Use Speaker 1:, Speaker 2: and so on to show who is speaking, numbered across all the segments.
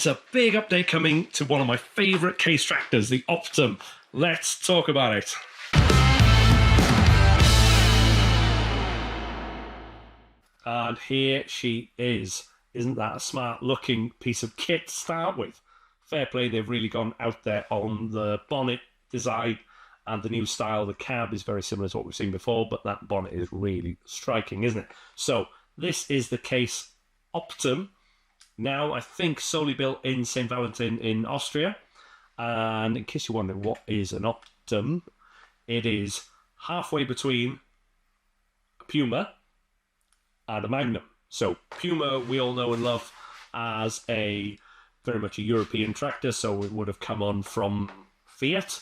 Speaker 1: it's a big update coming to one of my favourite CASE tractors, the Optum. Let's talk about it. And here she is. Isn't that a smart looking piece of kit to start with? Fair play, they've really gone out there on the bonnet design and the new style. The cab is very similar to what we've seen before, but that bonnet is really striking, isn't it? So this is the CASE Optum. Now, I think solely built in St. Valentin in Austria. And in case you're wondering what is an Optum, it is halfway between a Puma and a Magnum. So Puma we all know and love as very much a European tractor, so it would have come on from Fiat.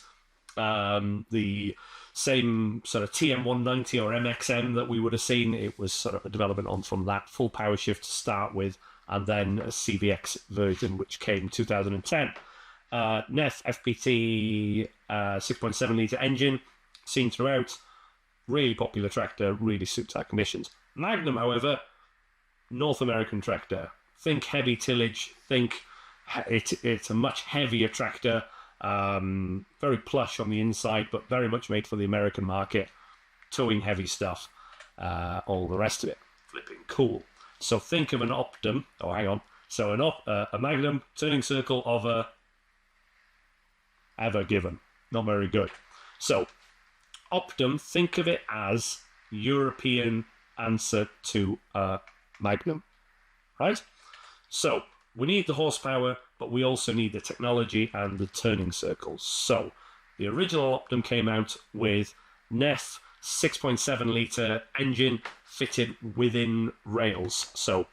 Speaker 1: The same sort of TM190 or MXM that we would have seen, it was sort of a development on from that, full power shift to start with, and then a CVX version which came 2010. NEF FPT 6.7 litre engine, seen throughout, really popular tractor, really suits our conditions. Magnum, however, North American tractor. Think heavy tillage, think it's a much heavier tractor, very plush on the inside, but very much made for the American market, towing heavy stuff, all the rest of it. Flipping cool. So think of an Optum, a Magnum turning circle of a Ever Given. Not very good. So Optum, think of it as European answer to a Magnum, right? So we need the horsepower, but we also need the technology and the turning circles. So the original Optum came out with NEF 6.7 litre engine fitted within rails. So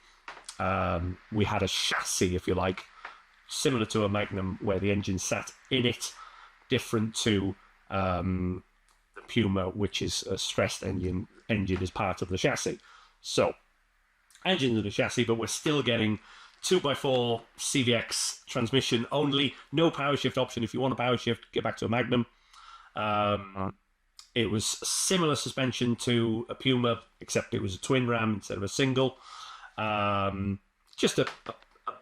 Speaker 1: we had a chassis, if you like, similar to a Magnum where the engine sat in it, different to the Puma, which is a stressed engine is part of the chassis. So engine in the chassis, but we're still getting 2x4 CVX transmission only, no power shift option. If you want a power shift, get back to a Magnum. It was similar suspension to a Puma, except it was a twin ram instead of a single. Just a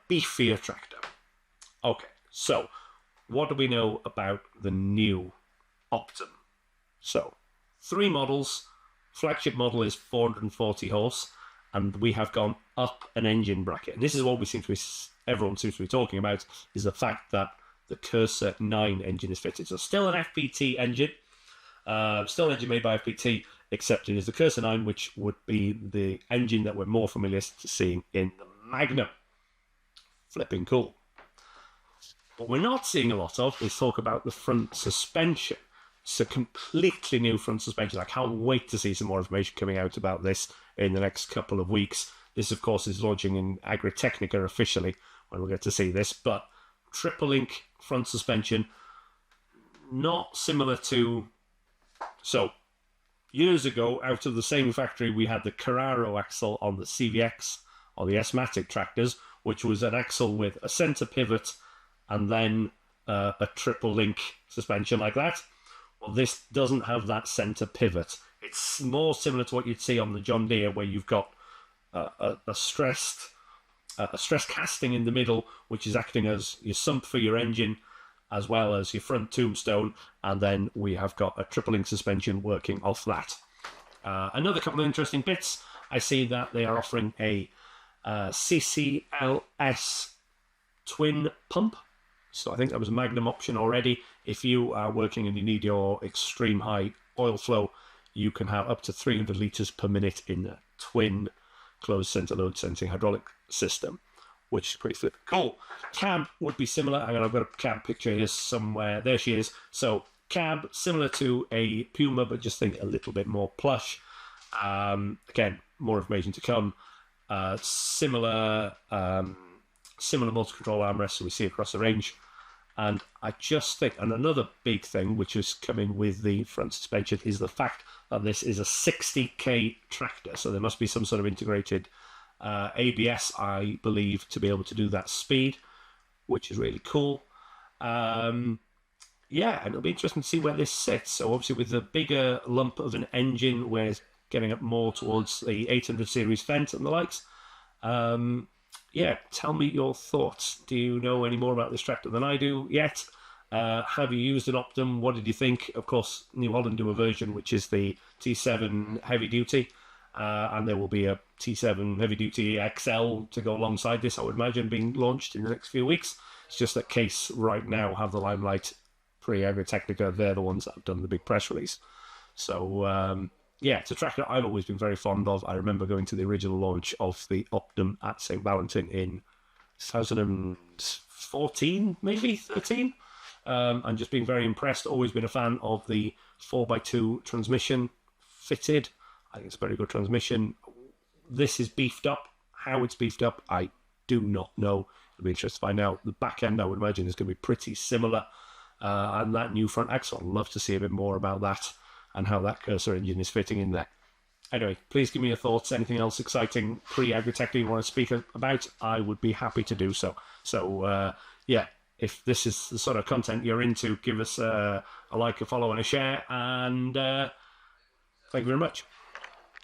Speaker 1: beefier tractor. Okay, so what do we know about the new Optum? So 3 models. Flagship model is 440 horse, and we have gone up an engine bracket. And this is what everyone seems to be talking about, is the fact that the Cursor 9 engine is fitted. So still an FPT engine, still an engine made by FPT, except it is the Cursor 9, which would be the engine that we're more familiar to seeing in the Magnum. Flipping cool. What we're not seeing a lot of is talk about the front suspension. It's a completely new front suspension. I can't wait to see some more information coming out about this in the next couple of weeks. This, of course, is launching in Agritechnica officially when we'll get to see this. But triple link front suspension, not similar to... So, years ago, out of the same factory, we had the Carraro axle on the CVX or the S-Matic tractors, which was an axle with a centre pivot and then a triple link suspension like that. Well, this doesn't have that centre pivot. It's more similar to what you'd see on the John Deere, where you've got a stressed casting in the middle, which is acting as your sump for your engine, as well as your front tombstone, and then we have got a triple link suspension working off that. Another couple of interesting bits. I see that they are offering a CCLS twin pump. So I think that was a Magnum option already. If you are working and you need your extreme high oil flow, you can have up to 300 litres per minute in a twin closed centre load sensing hydraulic system, which is pretty flippin' cool. Cab would be similar. I've got a cab picture here somewhere. There she is. So cab, similar to a Puma, but just think a little bit more plush. Again, more information to come. Similar multi-control armrests we see across the range. And I just think, and another big thing which is coming with the front suspension is the fact that this is a 60k tractor. So there must be some sort of integrated ABS, I believe, to be able to do that speed, which is really cool. Yeah, and it'll be interesting to see where this sits. So obviously with the bigger lump of an engine, we're getting up more towards the 800 series Fendt and the likes. yeah, tell me your thoughts. Do you know any more about this tractor than I do yet? Have you used an Optum? What did you think? Of course, New Holland do a version which is the T7 heavy duty, and there will be a T7 heavy duty XL to go alongside this, I would imagine, being launched in the next few weeks. It's just that CASE right now have the limelight pre Agritechnica. They're the ones that have done the big press release. So, yeah, it's a tractor I've always been very fond of. I remember going to the original launch of the Optum at St. Valentin in 2014, maybe 13, and just being very impressed. Always been a fan of the 4x2 transmission fitted. I think it's a very good transmission. This is beefed up. How it's beefed up, I do not know. It'll be interesting to find out. The back end, I would imagine, is going to be pretty similar. And that new front axle, I'd love to see a bit more about that and how that cursor engine is fitting in there. Anyway, please give me your thoughts. Anything else exciting pre-Agritech you want to speak about, I would be happy to do so. So, yeah, if this is the sort of content you're into, give us a like, a follow, and a share. And thank you very much.